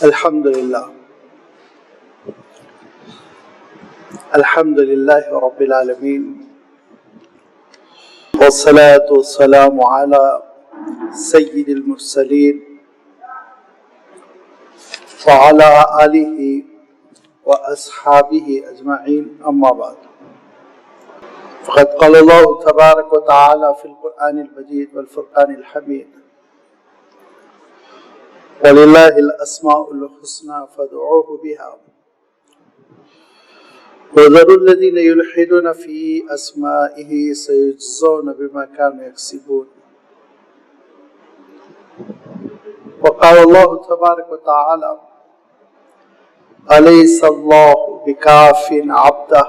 الحمد لله رب العالمين والصلاة والسلام على سيد المرسلين وعلى آله وأصحابه أجمعين أما بعد فقد قال الله تبارك وتعالى في القرآن المجيد والفرقان الحميد ولله الأسماء الحسنى فادعوه بها وذروا الذين يلحدون في أسمائه سيجزون بما كانوا يكسبون. وقال الله تبارك وتعالى أليس الله بكاف عبده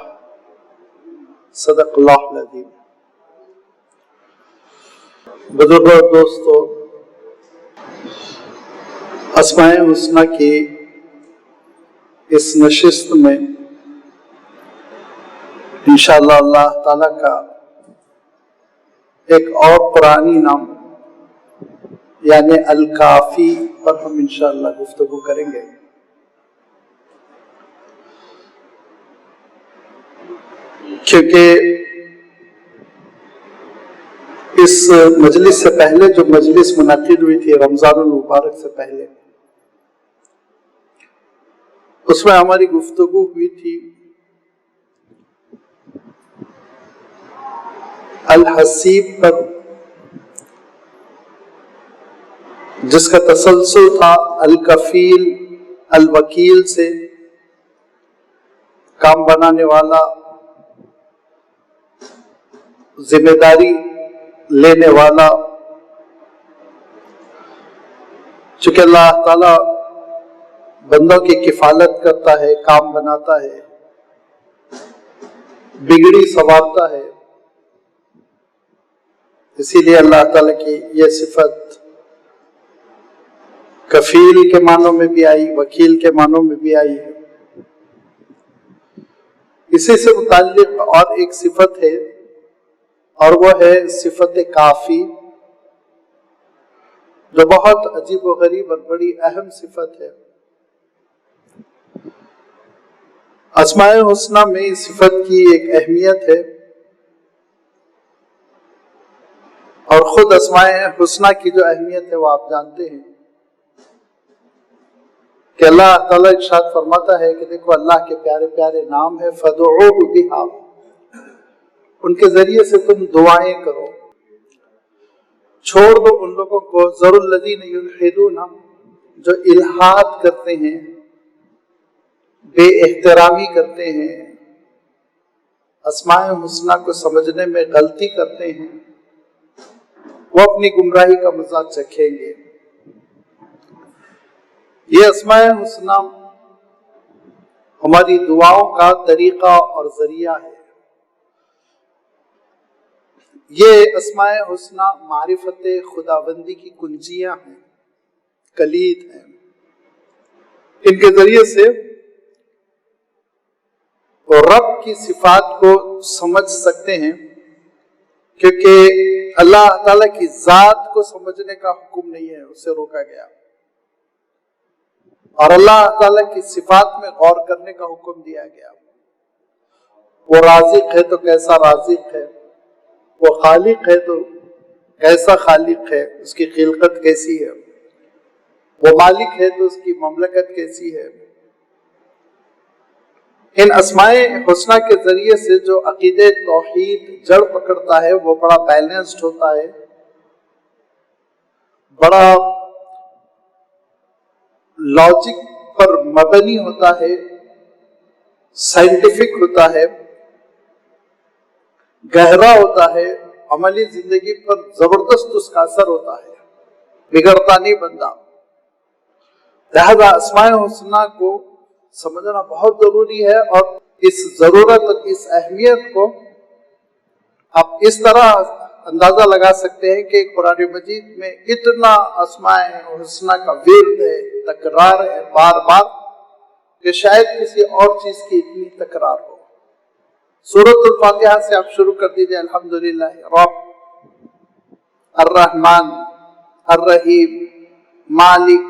صدق اللہ العظیم. بزرگوں اور دوستوں، اسماء حسنی کی اس نشست میں انشاءاللہ اللہ تعالیٰ کا ایک اور قرآنی نام یعنی الکافی پر ہم انشاءاللہ گفتگو کریں گے. کیونکہ اس مجلس سے پہلے جو مجلس منعقد ہوئی تھی رمضان المبارک سے پہلے، اس میں ہماری گفتگو ہوئی تھی الحسیب پر، جس کا تسلسل تھا الکفیل الوکیل سے، کام بنانے والا، ذمہ داری لینے والا. چونکہ اللہ تعالی بندوں کی کفالت کرتا ہے، کام بناتا ہے، بگڑی سنوارتا ہے، اسی لیے اللہ تعالی کی یہ صفت کفیل کے معنوں میں بھی آئی، وکیل کے معنوں میں بھی آئی. اسی سے متعلق اور ایک صفت ہے اور وہ ہے صفت کافی، جو بہت عجیب و غریب اور بڑی اہم صفت ہے. اسماء حسنی میں اس صفت کی ایک اہمیت ہے، اور خود اسماء حسنی کی جو اہمیت ہے وہ آپ جانتے ہیں کہ اللہ تعالیٰ ارشاد فرماتا ہے کہ دیکھو اللہ کے پیارے پیارے نام ہے، فَادْعُوهُ بِهَا، ان کے ذریعے سے تم دعائیں کرو. چھوڑ دو ان لوگوں کو ذَرُوا الَّذِينَ يُلْحِدُونَ، جو الحاد کرتے ہیں، بے احترامی کرتے ہیں، اسماء حسنی کو سمجھنے میں غلطی کرتے ہیں، وہ اپنی گمراہی کا مزہ چکھیں گے. یہ اسماء حسنی ہماری دعاؤں کا طریقہ اور ذریعہ ہے. یہ اسماء حسنی معرفت خداوندی کی کنجیاں ہیں، کلید ہیں. ان کے ذریعے سے وہ رب کی صفات کو سمجھ سکتے ہیں، کیونکہ اللہ تعالیٰ کی ذات کو سمجھنے کا حکم نہیں ہے، اسے روکا گیا. اور اللہ تعالیٰ کی صفات میں غور کرنے کا حکم دیا گیا. وہ رازق ہے تو کیسا رازق ہے، وہ خالق ہے تو کیسا خالق ہے، اس کی خلقت کیسی ہے، وہ مالک ہے تو اس کی مملکت کیسی ہے. ان اسماء حسنی کے ذریعے سے جو عقید توحید جڑ پکڑتا ہے وہ بڑا بیلنسڈ ہوتا ہے، بڑا لاجک پر مبنی ہوتا ہے، سائنٹیفک ہوتا ہے، گہرا ہوتا ہے، عملی زندگی پر زبردست اس کا اثر ہوتا ہے، بگڑتا نہیں بندہ. لہذا اسماء حسنی کو سمجھنا بہت ضروری ہے، اور اس ضرورت اور اس اہمیت کو آپ اس طرح اندازہ لگا سکتے ہیں کہ قرآن مجید میں اتنا اسماء حسنی کا ورد ہے، تکرار ہے بار بار، کہ شاید کسی اور چیز کی اتنی تکرار ہو. سورۃ الفاتحہ سے آپ شروع کر دیجئے، الحمدللہ رب الرحمن الرحیم مالک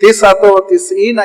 99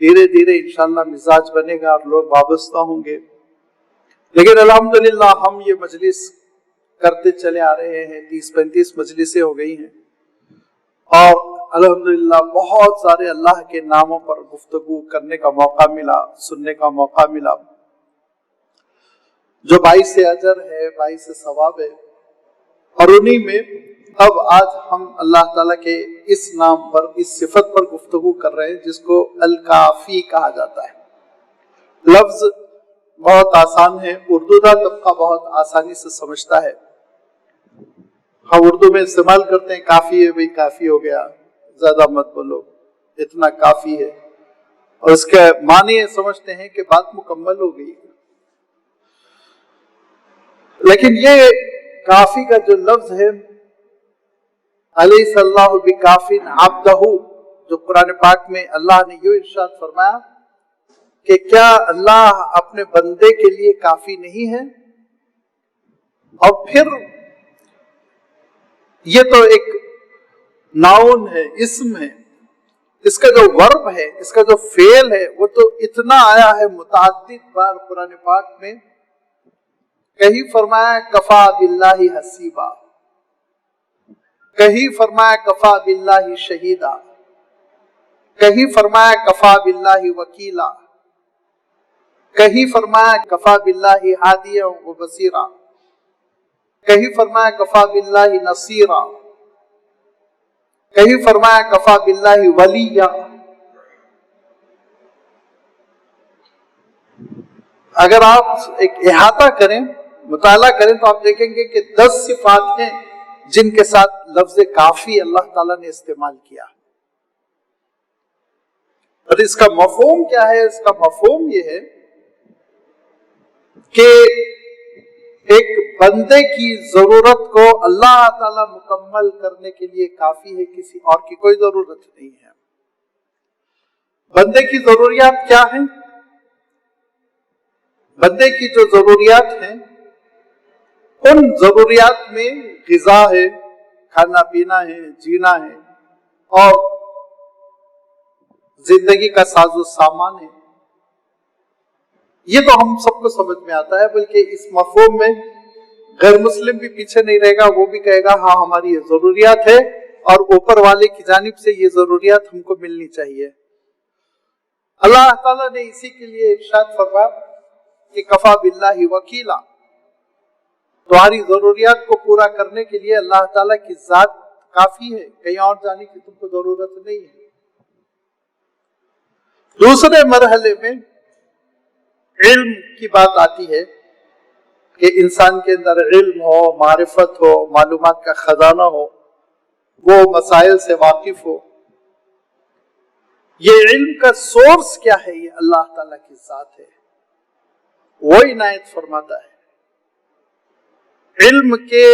دھیرے دھیرے انشاءاللہ مزاج بنے گا اور لوگ وابستہ ہوں گے. لیکن الحمدللہ ہم یہ مجلس کرتے چلے آ رہے ہیں، 30-35 مجلسیں ہو گئی ہیں، اور الحمدللہ بہت سارے اللہ کے ناموں پر گفتگو کرنے کا موقع ملا، سننے کا موقع ملا، جو باعث اجر ہے، باعث ثواب ہے. اور انہی میں اب آج ہم اللہ تعالیٰ کے اس نام پر، اس صفت پر گفتگو کر رہے ہیں جس کو الکافی کہا جاتا ہے. لفظ بہت آسان ہے، اردو کا طبقہ بہت آسانی سے سمجھتا ہے. ہم اردو میں استعمال کرتے ہیں کافی ہے، بھئی کافی ہو گیا، زیادہ مت بولو، اتنا کافی ہے، اور اس کے معنی یہ سمجھتے ہیں کہ بات مکمل ہو گئی. لیکن یہ کافی کا جو لفظ ہے، الیس اللہ بکافٍ عبدہ، جو قرآن پاک میں اللہ نے یہ ارشاد فرمایا کہ کیا اللہ اپنے بندے کے لیے کافی نہیں ہے. اور پھر یہ تو ایک ناؤن ہے، اسم ہے، اس کا جو ورب ہے، اس کا جو فعل ہے، وہ تو اتنا آیا ہے متعدد بار قرآن پاک میں. کہیں فرمایا کفا باللہ حسیبا، کہیں فرمایا کفا باللہ شہیدا، کہیں فرمایا کفا باللہ وکیلا، کہیں فرمایا کفا باللہ ہادیا و بصیرا، کہیں فرمایا کفا باللہ نصیرا، کہیں فرمایا کفا باللہ ولیا. اگر آپ ایک احاطہ کریں، مطالعہ کریں، تو آپ دیکھیں گے کہ 10 صفات ہیں جن کے ساتھ لفظ کافی اللہ تعالیٰ نے استعمال کیا. اور اس کا مفہوم کیا ہے؟ اس کا مفہوم یہ ہے کہ ایک بندے کی ضرورت کو اللہ تعالیٰ مکمل کرنے کے لیے کافی ہے، کسی اور کی کوئی ضرورت نہیں ہے. بندے کی ضروریات کیا ہیں؟ بندے کی جو ضروریات ہیں، ان ضروریات میں غذا ہے، کھانا پینا ہے، جینا ہے، اور زندگی کا ساز و سامان ہے. یہ تو ہم سب کو سمجھ میں آتا ہے، بلکہ اس مفہوم میں غیر مسلم بھی پیچھے نہیں رہے گا. وہ بھی کہے گا ہاں ہماری یہ ضروریات ہے، اور اوپر والے کی جانب سے یہ ضروریات ہم کو ملنی چاہیے. اللہ تعالیٰ نے اسی کے لیے ارشاد فرمایا کہ کفا باللہ وکیلا، تمہاری ضروریات کو پورا کرنے کے لیے اللہ تعالیٰ کی ذات کافی ہے، کہیں اور جانے کی تم کو ضرورت نہیں ہے. دوسرے مرحلے میں علم کی بات آتی ہے کہ انسان کے اندر علم ہو، معرفت ہو، معلومات کا خزانہ ہو، وہ مسائل سے واقف ہو. یہ علم کا سورس کیا ہے؟ یہ اللہ تعالیٰ کی ذات ہے، وہ عنایت فرماتا ہے. علم کے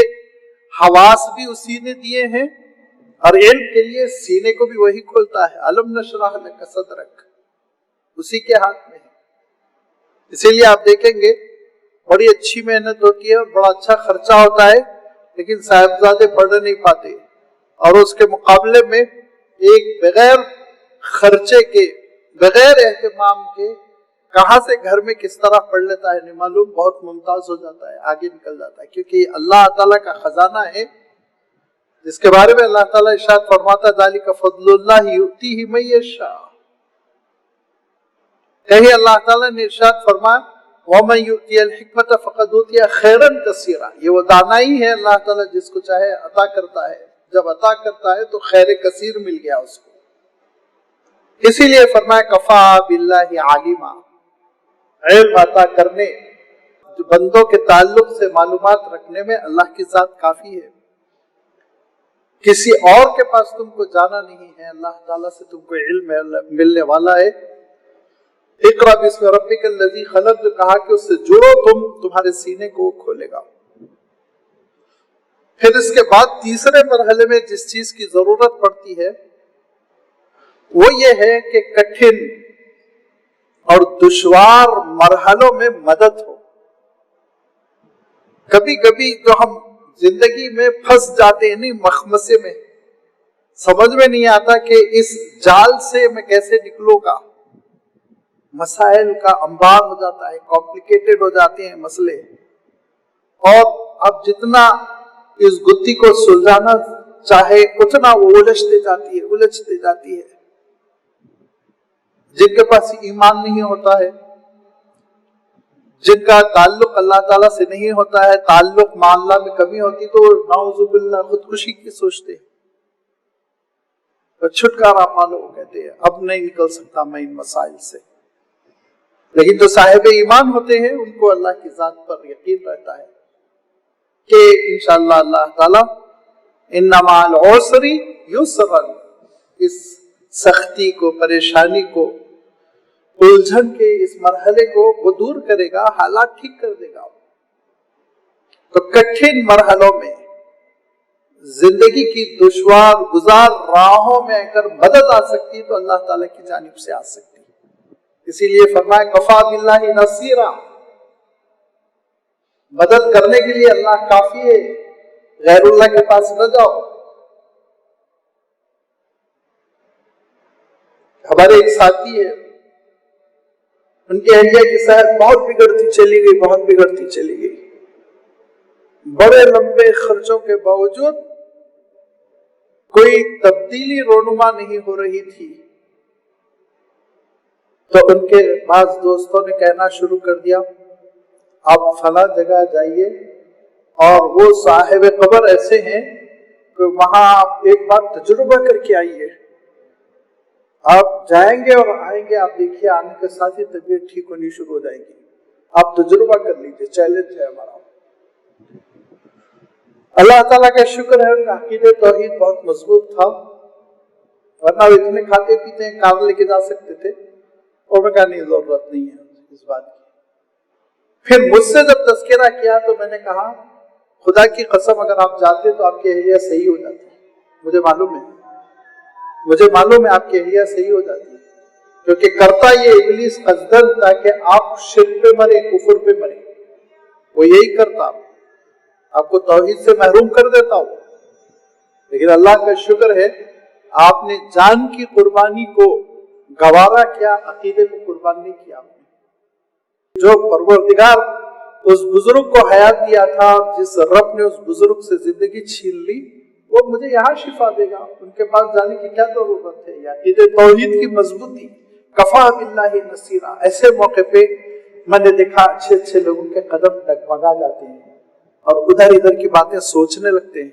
حواس بھی اسی نے دیے ہیں، اور علم کے لیے سینے کو بھی وہی کھولتا ہے. علم نشرح لک صدرک، اسی کے ہاتھ میں ہے. اسی لیے آپ دیکھیں گے بڑی اچھی محنت ہوتی ہے اور بڑا اچھا خرچہ ہوتا ہے، لیکن صاحبزادے پڑھ نہیں پاتے، اور اس کے مقابلے میں ایک بغیر خرچے کے، بغیر اہتمام کے کہاں سے گھر میں کس طرح پڑھ لیتا ہے نہیں معلوم، بہت ممتاز ہو جاتا ہے، آگے نکل جاتا ہے. کیونکہ یہ اللہ تعالیٰ کا خزانہ ہے، جس کے بارے میں اللہ تعالیٰ ارشاد فرماتا ذالک فضل اللہ یؤتیہ من یشاء. کہیں اللہ تعالیٰ نے ارشاد فرمایا وَمَن یُؤْتِیَ الْحِکْمَةَ فَقَدْ أُوتِیَ خَیْرًا کَثِیرًا. یہ وہ دانائی ہے، اللہ تعالیٰ جس کو چاہے عطا کرتا ہے. جب عطا کرتا ہے تو خیر کثیر مل گیا اس کو. اسی لیے فرمایا کفا باللہ عالما، علم عطا کرنے، جو بندوں کے تعلق سے معلومات رکھنے میں اللہ کی ذات کافی ہے. کسی اور کے پاس تم کو جانا نہیں ہے، اللہ تعالیٰ سے تم کو علم ملنے والا ہے. اقرا بسم ربک الذی خلق، جو کہا کہ اس سے جڑو تمہارے سینے کو کھولے گا. پھر اس کے بعد تیسرے مرحلے میں جس چیز کی ضرورت پڑتی ہے وہ یہ ہے کہ کٹھن اور دشوار مرحلوں میں مدد ہو. کبھی کبھی جو ہم زندگی میں پھنس جاتے ہیں، نہیں مخمسے میں، سمجھ میں نہیں آتا کہ اس جال سے میں کیسے نکلوں گا. مسائل کا انبار ہو جاتا ہے، کمپلیکیٹڈ ہو جاتے ہیں مسئلے، اور اب جتنا اس گتھی کو سلجھانا چاہے اتنا وہ الجھتے جاتی ہے۔ جن کے پاس ایمان نہیں ہوتا ہے، جن کا تعلق اللہ تعالیٰ سے نہیں ہوتا ہے، تعلق مع اللہ میں کمی ہوتی، تو نعوذ باللہ خودکشی کی سوچتے ہیں، تو چھٹکارا پالو کہتے ہیں، اب نہیں نکل سکتا میں ان مسائل سے۔ لیکن جو صاحب ایمان ہوتے ہیں ان کو اللہ کی ذات پر یقین رہتا ہے کہ انشاءاللہ اللہ تعالیٰ ان مع العسر یسرا، اس سختی کو، پریشانی کو، الجھن کے اس مرحلے کو وہ دور کرے گا، حالات ٹھیک کر دے گا۔ تو کٹھن مرحلوں میں، زندگی کی دشوار گزار راہوں میں اگر مدد آ سکتی تو اللہ تعالیٰ کی جانب سے آ سکتی۔ اسی لیے فرمایا کفا باللہ نصیرا، مدد کرنے کے لیے اللہ کافی ہے، غیر اللہ کے پاس نہ جاؤ۔ ہمارے ایک ساتھی ہے، ان کی اہلیہ کی صحت بہت بگڑتی چلی گئی، بڑے لمبے خرچوں کے باوجود کوئی تبدیلی رونما نہیں ہو رہی تھی، تو ان کے بعض دوستوں نے کہنا شروع کر دیا آپ فلاں جگہ جائیے، اور وہ صاحب قبر ایسے ہیں کہ وہاں آپ ایک بار تجربہ کر کے آئیے، آپ جائیں گے اور آئیں گے، آپ دیکھیے آنے کے ساتھ ہی طبیعت ٹھیک ہونی شروع ہو جائے گی، آپ تجربہ کر لیجیے، چیلنج ہے ہمارا۔ اللہ تعالیٰ کا شکر ہے ان کا عقیدہ توحید بہت مضبوط تھا، ورنہ وہ اتنے کھاتے پیتے ہیں کار لے کے جا سکتے تھے، اور میں کہا نہیں ضرورت نہیں ہے اس بات کی۔ پھر مجھ سے جب تذکرہ کیا تو میں نے کہا خدا کی قسم اگر آپ جاتے تو آپ کی اہلیہ صحیح ہو جاتی، مجھے معلوم ہے آپ کی اہلیہ صحیح ہو جاتی ہے، کیونکہ کرتا یہ ابلیس قصدن تاکہ آپ شرک پہ مرے، کفر پہ مرے، وہ یہی کرتا، آپ کو توحید سے محروم کر دیتا ہوں۔ لیکن اللہ کا شکر ہے آپ نے جان کی قربانی کو گوارا کیا، عقیدے کو قربان نہیں کیا۔ جو پروردگار اس بزرگ کو حیات دیا تھا، جس رب نے اس بزرگ سے زندگی چھین لی، وہ مجھے یہاں شفا دے گا، ان کے پاس جانے کی کیا ضرورت ہے؟ عقیدے توحید کی مضبوطی، کفا باللہ نصیرا۔ ایسے موقع پہ میں نے دیکھا اچھے لوگوں کے قدم ڈگمگا جاتے ہیں اور ادھر ادھر کی باتیں سوچنے لگتے ہیں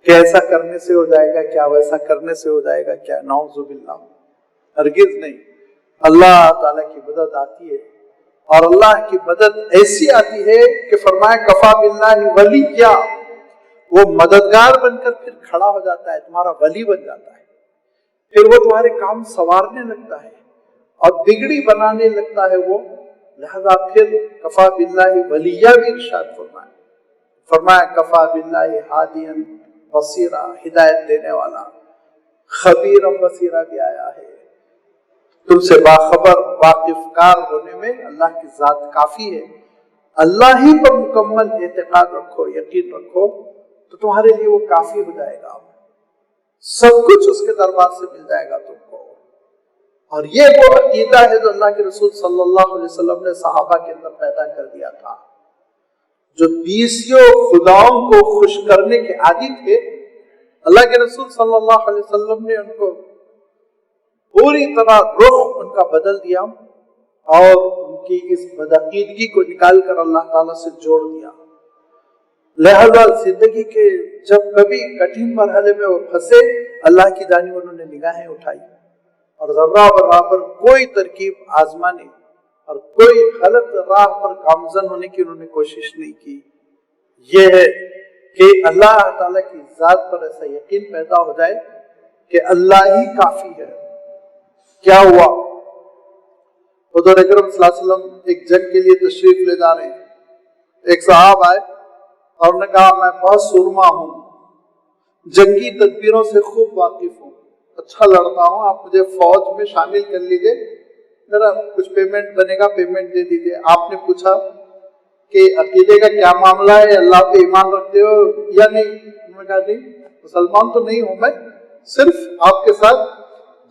کہ ایسا کرنے سے ہو جائے گا کیا، ویسا کرنے سے ہو جائے گا کیا۔ نعوذ باللہ، ہرگز نہیں۔ اللہ تعالیٰ کی مدد آتی ہے، اور اللہ کی مدد ایسی آتی ہے کہ فرمایا کفا باللہ ولی، کیا وہ مددگار بن کر پھر کھڑا ہو جاتا ہے، تمہارا ولی بن جاتا ہے، پھر وہ تمہارے کام سنوارنے لگتا ہے اور بگڑی بنانے لگتا ہے وہ، لہذا پھر کفا باللہ ولیہ بھی ارشاد فرمایا کفا باللہ ہادیا بصیرا، ہدایت دینے والا، خبیر بصیرہ بھی آیا ہے، تم سے باخبر واقف کار ہونے میں اللہ کی ذات کافی ہے۔ اللہ ہی پر مکمل اعتقاد رکھو، یقین رکھو، تو تمہارے لیے وہ کافی ہو جائے گا، سب کچھ اس کے دربار سے مل جائے گا تم کو۔ اور یہ وہ عقیدہ ہے جو اللہ کے رسول صلی اللہ علیہ وسلم نے صحابہ کے اندر پیدا کر دیا تھا، جو بیسیوں خداؤں کو خوش کرنے کے عادی تھے۔ اللہ کے رسول صلی اللہ علیہ وسلم نے ان کو پوری طرح رخ ان کا بدل دیا اور ان کی اس بدعقیدگی کو نکال کر اللہ تعالیٰ سے جوڑ دیا۔ لہذا زندگی کے جب کبھی کٹھن مرحلے میں وہ پھنسے، اللہ کی جانب انہوں نے نگاہیں اٹھائی اور ذرہ برابر کوئی ترکیب آزمانے اور کوئی غلط راہ پر گامزن ہونے کی انہوں نے کوشش نہیں کی۔ یہ ہے کہ اللہ تعالیٰ کی ذات پر ایسا یقین پیدا ہو جائے کہ اللہ ہی کافی ہے۔ کیا ہوا؟ حضور اکرم صلی اللہ علیہ وسلم ایک جنگ کے لیے تشریف لے جا رہے ہیں، ایک صحابہ آئے اور انہوں نے کہا میں بہت سرما ہوں، جنگی تدبیروں سے خوب واقف ہوں، اچھا لڑتا ہوں، آپ مجھے فوج میں شامل کر لیجئے، میرا کچھ پیمنٹ بنے گا، پیمنٹ دے دیجئے۔ آپ نے پوچھا کہ عقیدے کا کیا معاملہ ہے، اللہ پہ ایمان رکھتے ہو یا نہیں؟ انہوں نے کہا نہیں، مسلمان تو نہیں ہوں میں، صرف آپ کے ساتھ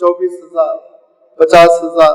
24,000, 50,000,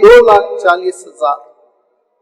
2,40,000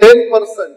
10%।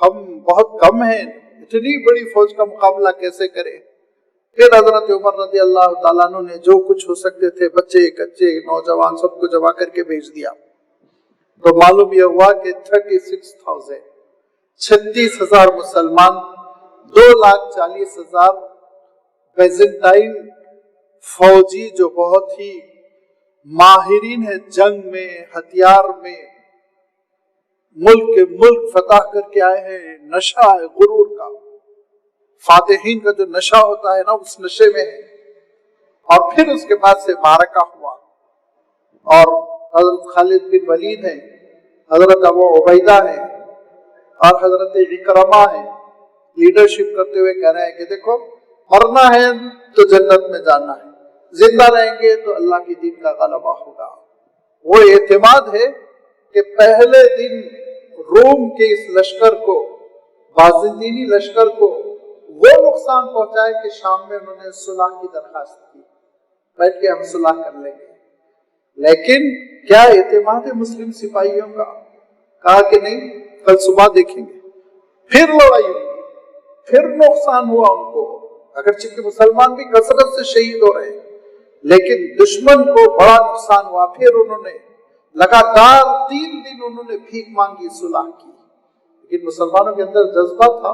ہم بہت کم ہیں، اتنی بڑی فوج کا مقابلہ کیسے کریں؟ پھر حضرت عمر رضی اللہ تعالیٰ عنہ نے جو کچھ ہو سکتے تھے، بچے کچے نوجوان سب کو جمع کر کے بھیج دیا، تو معلوم یہ ہوا کہ 36,000 مسلمان، 2,40,000 بیزنٹائن فوجی جو بہت ہی ماہرین ہے جنگ میں، ہتھیار میں، ملک فتح کر کے آئے ہیں، نشہ ہے غرور کا، فاتحین کا جو نشہ ہوتا ہے نا اس نشے میں ہے۔ اور پھر اس کے بعد سے معرکہ ہوا، اور حضرت خالد بن ولید ہیں، حضرت ابو عبیدہ ہیں اور حضرت اکرمہ ہیں، لیڈرشپ کرتے ہوئے کہہ رہے ہیں کہ دیکھو مرنا ہے تو جنت میں جانا ہے، زندہ رہیں گے تو اللہ کی دین کا غلبہ ہوگا۔ وہ اعتماد ہے کہ پہلے دن روم کے اس لشکر کو، بازنطینی لشکر کو وہ نقصان پہنچائے کہ شام میں انہوں نے صلح کی درخواست کی، بیٹھ کے ہم صلح کر لیں گے۔ لیکن کیا اعتماد ہے مسلم سپاہیوں کا؟ کہا کہ نہیں، کل صبح دیکھیں گے، پھر لڑائی ہوئی، پھر نقصان ہوا ان کو، اگرچہ کہ مسلمان بھی کثرت سے شہید ہو رہے ہیں، لیکن دشمن کو بڑا نقصان ہوا۔ پھر انہوں نے لگاتار 3 دن انہوں نے بھیک مانگی، صلح کی، لیکن مسلمانوں کے اندر جذبہ تھا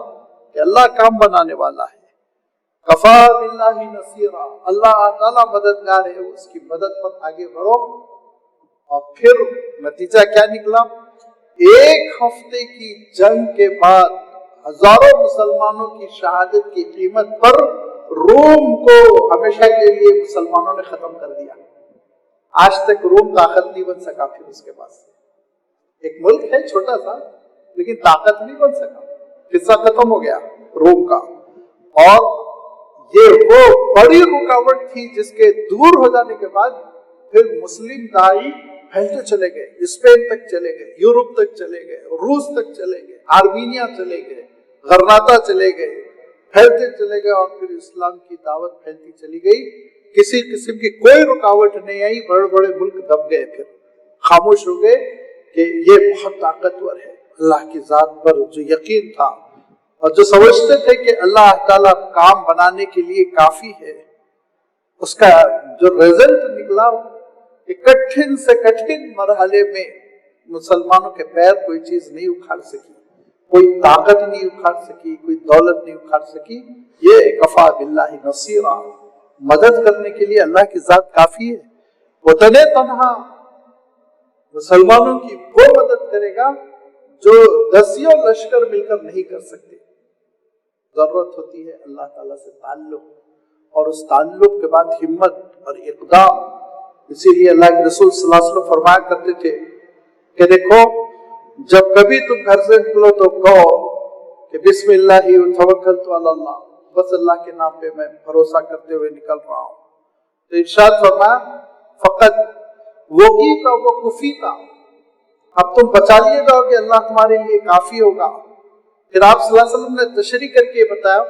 کہ اللہ کام بنانے والا ہے۔ کفا باللہ نصیرا، اللہ تعالیٰ مددگار ہے، اس کی مدد پر آگے بڑھو۔ اور پھر نتیجہ کیا نکلا؟ 1 ہفتے کی جنگ کے بعد ہزاروں مسلمانوں کی شہادت کی قیمت پر روم کو ہمیشہ کے لیے مسلمانوں نے ختم کر دیا۔ آج تک روم طاقت نہیں بن سکا۔ پھر اس کے بعد ایک ملک ہے چھوٹا سا، لیکن طاقت نہیں بن سکا، قصہ ختم ہو گیا روم کا۔ اور یہ وہ بڑی رکاوٹ تھی جس کے دور ہو جانے کے بعد پھر مسلم داعی پھیلتے چلے گئے، اسپین تک چلے گئے، یورپ تک چلے گئے، روس تک چلے گئے، آرمینیا چلے گئے، غرناطہ چلے گئے، پھیلتے چلے گئے، اور پھر اسلام کی دعوت پھیلتی چلی گئی۔ کسی قسم کی کوئی رکاوٹ نہیں آئی، بڑے بڑے ملک دب گئے، پھر خاموش ہو گئے کہ یہ بہت طاقتور ہے۔ اللہ کی ذات پر جو یقین تھا اور جو سمجھتے تھے کہ اللہ تعالیٰ کام بنانے کے لیے کافی ہے، اس کا جو رزلٹ نکلا کہ کٹھن سے کٹھن مرحلے میں مسلمانوں کے پیر کوئی چیز نہیں اکھاڑ سکی، کوئی طاقت نہیں اکھاڑ سکی، کوئی دولت نہیں اکھاڑ سکی۔ یہ کفا باللہ نصیرا، مدد کرنے کے لیے اللہ کی ذات کافی ہے۔ وہ تنہا مسلمانوں کی وہ مدد کرے گا جو دسیوں لشکر مل کر نہیں کر سکتے۔ ضرورت ہوتی ہے اللہ تعالیٰ سے تعلق، اور اس تعلق کے بعد ہمت اور اقدام۔ اسی لیے اللہ کے رسول صلی اللہ علیہ وسلم فرمایا کرتے تھے کہ دیکھو جب کبھی تم گھر سے نکلو تو کہو کہ بسم اللہ توکلت علی اللہ، بس اللہ کے نام پہ میں بھروسہ کرتے ہوئے نکل رہا ہوں۔ تو ارشاد فرمایا فقط وقیت وکفیت، اب تم بچا لیے جاؤ کہ اللہ تمہارے لیے کافی ہوگا۔ پھر آپ صلی اللہ علیہ وسلم نے تشریح کر کے بتایا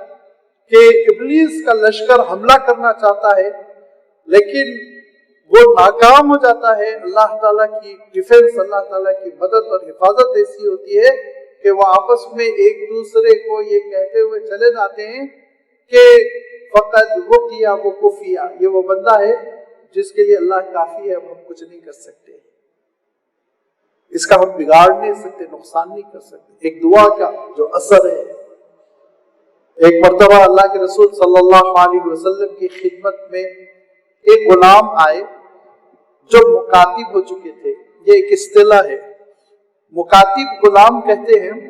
کہ ابلیس کا لشکر حملہ کرنا چاہتا ہے لیکن وہ ناکام ہو جاتا ہے۔ اللہ تعالیٰ کی ڈیفنس، اللہ تعالیٰ کی مدد اور حفاظت ایسی ہوتی ہے کہ وہ آپس میں ایک دوسرے کو یہ کہتے ہوئے چلے جاتے ہیں کہ فقط وقیہ وکفیہ، یہ وہ بندہ ہے جس کے لیے اللہ کافی ہے، ہم کچھ نہیں کر سکتے، اس کا ہم بگاڑ نہیں سکتے، نقصان نہیں کر سکتے۔ ایک دعا کا جو اثر ہے، ایک مرتبہ اللہ کے رسول صلی اللہ علیہ وسلم کی خدمت میں ایک غلام آئے جو مکاتب ہو چکے تھے۔ یہ ایک اصطلاح ہے، مکاتب غلام کہتے ہیں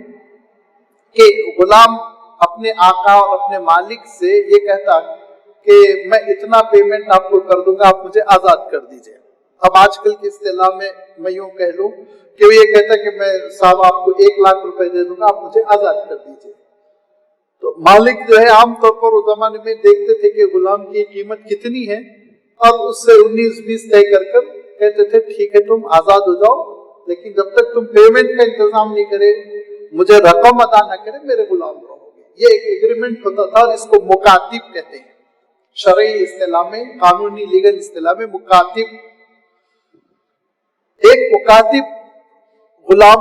کہ غلام اپنے آقا اور اپنے مالک سے یہ کہتا کہ میں اتنا پیمنٹ آپ کو کر دوں گا، آپ مجھے آزاد کر دیجئے۔ اب آج کل کی اصطلاح میں یوں کہہ لوں کہ وہ یہ کہتا کہ میں صاحب آپ کو 1 لاکھ روپے دے دوں گا، آپ مجھے آزاد کر دیجئے۔ تو مالک جو ہے عام طور پر اس زمانے میں دیکھتے تھے کہ غلام کی قیمت کتنی ہے اور اس سے 19-20 طے کر کر کہتے تھے ٹھیک ہے تم آزاد ہو جاؤ، لیکن جب تک تم پیمنٹ کا انتظام نہیں کرے، مجھے رقم ادا نہ کرے، میرے غلام رہو گے۔ یہ ایک ایگریمنٹ ہوتا تھا اور اس کو مکاتب کہتے ہیں شرعی اصطلاح میں، قانونی لیگل اصطلاح میں مکاتب۔ ایک مکاتب غلام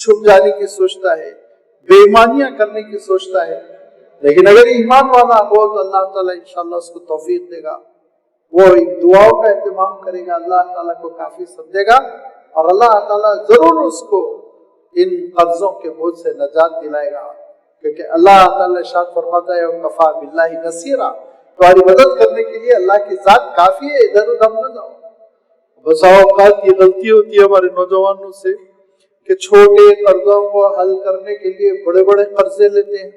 چھپ جانے کی سوچتا ہے، بےایمانیاں کرنے کی سوچتا ہے، لیکن اگر ایمان والا ہو تو اللہ تعالیٰ انشاءاللہ اس کو توفیق دے گا، وہ دعاؤں کا اہتمام کرے گا، اللہ تعالیٰ کو کافی سمجھے گا، اور اللہ تعالیٰ ضرور اس کو ان قرضوں کے بوجھ سے نجات دلائے گا، کیونکہ اللہ تعالیٰ ارشاد فرماتا ہے وَكَفَى بِاللَّهِ نَصِيرًا، تمہاری مدد کرنے کے لیے اللہ کی ذات کافی ہے، ادھر ادھر نہ جاؤ۔ بسا اوقات یہ غلطی ہوتی ہے ہمارے نوجوانوں سے کہ چھوٹے قرضوں کو حل کرنے کے لیے بڑے بڑے قرضے لیتے ہیں،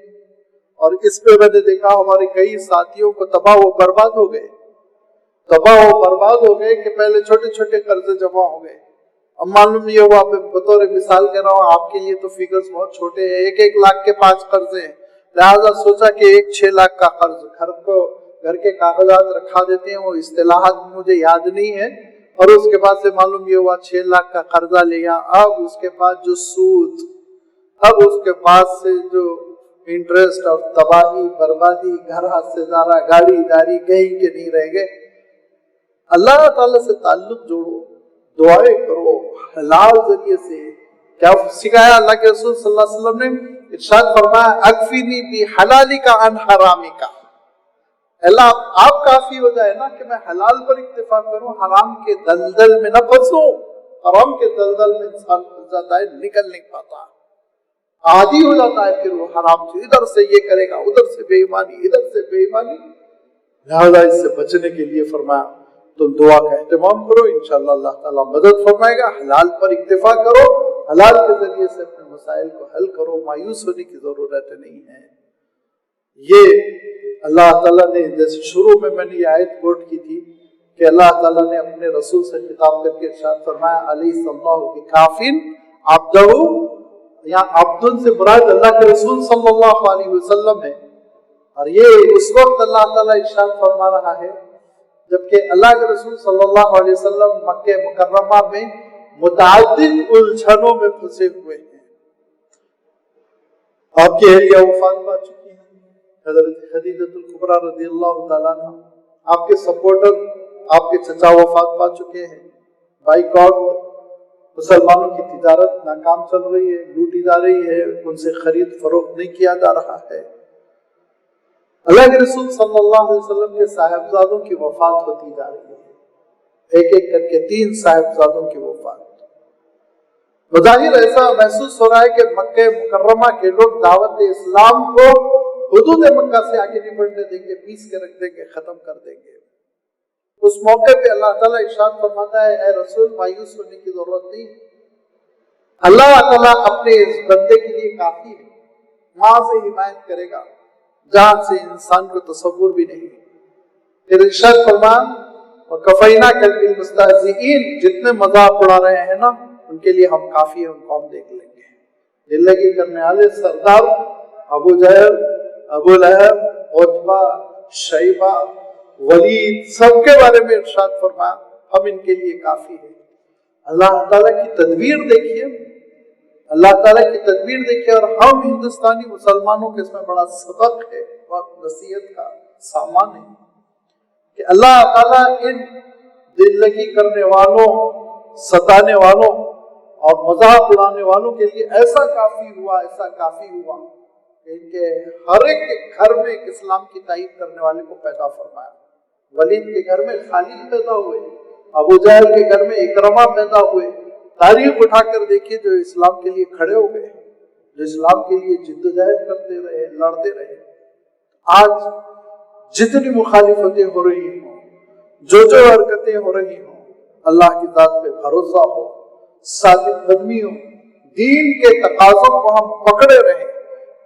اور اس پہ میں نے دیکھا ہمارے کئی ساتھیوں کو تباہ و برباد ہو گئے کہ پہلے چھوٹے چھوٹے قرضے جمع ہو گئے، اب معلوم یہ ہوا، بطور مثال کہہ رہا ہوں، آپ کے لیے تو فیگرز بہت چھوٹے ہیں، 1 لاکھ کے 5 قرضے ہیں، لہٰذا سوچا کہ 6 لاکھ کا قرض، گھر کے کاغذات رکھا دیتے ہیں، وہ اصطلاحات مجھے یاد نہیں ہے، اور اس کے بعد سے معلوم یہ ہوا 6 لاکھ کا قرضہ لیا، اب اس کے بعد جو سود، اب اس کے بعد سے جو انٹرسٹ اور تباہی بربادی، گھر ہاتھ سے جارا، گاڑی داری کہیں کے نہیں رہ گئے۔ اللہ تعالیٰ سے تعلق جوڑو، دعائیں کرو حلال ذریعے سے۔ کیا سکھایا اللہ کے رسول صلی اللہ علیہ وسلم نے؟ ارشاد فرمایا اکفینی بحلالک عن حرامک، اللہ آپ کافی ہو جائے نا کہ میں حلال پر اکتفا کروں، حرام کے دلدل میں نہ پھنسوں۔ حرام کے دلدل میں انسان پھنس جاتا ہے، نکل نہیں پاتا، عادی ہو جاتا ہے، پھر وہ حرام سے ادھر سے یہ کرے گا، ادھر سے بے ایمانی، ادھر سے بے ایمانی۔ لہذا اس سے بچنے کے لیے فرمایا تم دعا کا اہتمام کرو، انشاءاللہ اللہ تعالیٰ مدد فرمائے گا، حلال پر اکتفا کرو، حلال کے ذریعے سے اپنے مسائل کو حل کرو، مایوس ہونے کی ضرورت نہیں ہے۔ یہ اللہ تعالیٰ نے، جیسے شروع میں نے یہ آیت کوٹ کی تھی کہ اللہ تعالیٰ نے اپنے رسول سے خطاب کر کے ارشاد فرمایا علیہ اللہ بکافٍ عبدہ، یہاں عبد سے مراد اللہ کے رسول صلی اللہ علیہ وسلم ہے، اور یہ اس وقت اللہ تعالیٰ ارشاد فرما رہا ہے جبکہ اللہ کے رسول صلی اللہ علیہ وسلم مکہ مکرمہ میں متعدد الجھنوں میں پھنسے ہوئے ہیں۔ آپ کی اہلیہ وفات پا چکی ہیں، حضرت خدیجہ الکبریٰ رضی اللہ تعالیٰ عنہ، آپ کے سپورٹر، آپ کے چچا وفات پا چکے ہیں، بائیکاٹ، مسلمانوں کی تجارت ناکام چل رہی ہے، لوٹی جا رہی ہے، ان سے خرید فروخت نہیں کیا جا رہا ہے۔ اللہ کے رسول صلی اللہ علیہ وسلم کے صاحبزادوں کی وفات ہوتی جا رہی ہے، ایک ایک کر کے 3 صاحبزادوں کی وفات۔ بظاہر ایسا محسوس ہو رہا ہے کہ مکہ مکرمہ کے لوگ دعوت اسلام کو حدود مکہ سے آگے نہیں بڑھنے دیں گے، پیس کے رکھ دیں گے، ختم کر دیں گے۔ اس موقع پہ اللہ تعالیٰ ارشاد فرماتا ہے اے رسول مایوس ہونے کی ضرورت نہیں، اللہ تعالیٰ اپنے اس بندے کے لیے کافی ہے، وہاں سے حمایت کرے گا جہاں سے انسان کو تصور بھی نہیں۔ پھر ارشاد فرمان وَكَفَيْنَاكَ بِالْمُسْتَهْزِئِينَ، جتنے مذاق اڑا رہے ہیں نا ان کے لیے ہم کافی ہیں، ان کو ہم دیکھ لیں گے۔ زندگی کرنے والے سردار ابو جہل، ابو لہب، عتبہ، شیبہ، ولید، سب کے بارے میں ارشاد فرمایا ہم ان کے لیے کافی ہیں۔ اللہ تعالیٰ کی تدبیر دیکھیے، اللہ تعالیٰ کی تدبیر دیکھیے، اور ہم ہندوستانی مسلمانوں کے اس میں بڑا سبق ہے، بہت نصیحت کا سامان ہے کہ اللہ تعالیٰ ان دل لگی کرنے والوں، ستانے والوں اور مذاق اڑانے والوں کے لیے ایسا کافی ہوا، ایسا کافی ہوا کہ ان کے ہر ایک گھر میں ایک اسلام کی تائید کرنے والے کو پیدا فرمایا۔ ولید کے گھر میں خالد پیدا ہوئے، ابو جہل کے گھر میں اکرمہ پیدا ہوئے۔ تاریخ اٹھا کر دیکھیے جو اسلام کے لیے کھڑے ہو گئے، جو اسلام کے لیے جدوجہد کرتے رہے، لڑتے رہے۔ آج جتنی مخالفتیں ہو رہی ہوں، جو حرکتیں ہو رہی ہوں، اللہ کی ذات پہ بھروسہ ہو، ثابت قدمی ہو، دین کے تقاضوں کو ہم پکڑے رہیں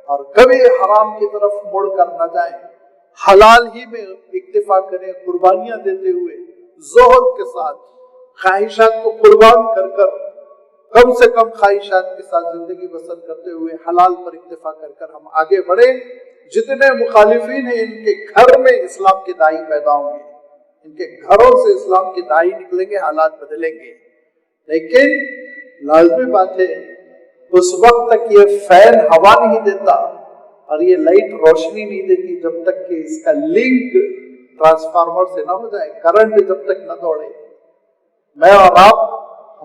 اور کبھی حرام کی طرف مڑ کر نہ جائیں، حلال ہی میں اکتفا کریں، قربانیاں دیتے ہوئے زہد کے ساتھ، خواہشات کو قربان کر کم سے کم خواہشات کے ساتھ زندگی بسر کرتے ہوئے حلال پر اکتفا کر ہم آگے بڑھیں۔ جتنے مخالفین ہیں ان کے گھر میں اسلام کے داعی پیدا ہوں گے، ان کے گھروں سے اسلام کے داعی نکلیں گے، حالات بدلیں گے۔ لیکن لازمی بات ہے اس وقت تک یہ فین ہوا نہیں دیتا اور یہ لائٹ روشنی نہیں دیتی جب تک کہ اس کا لنک ٹرانسفارمر سے نہ ہو جائے، کرنٹ جب تک نہ دوڑے۔ میں اور آپ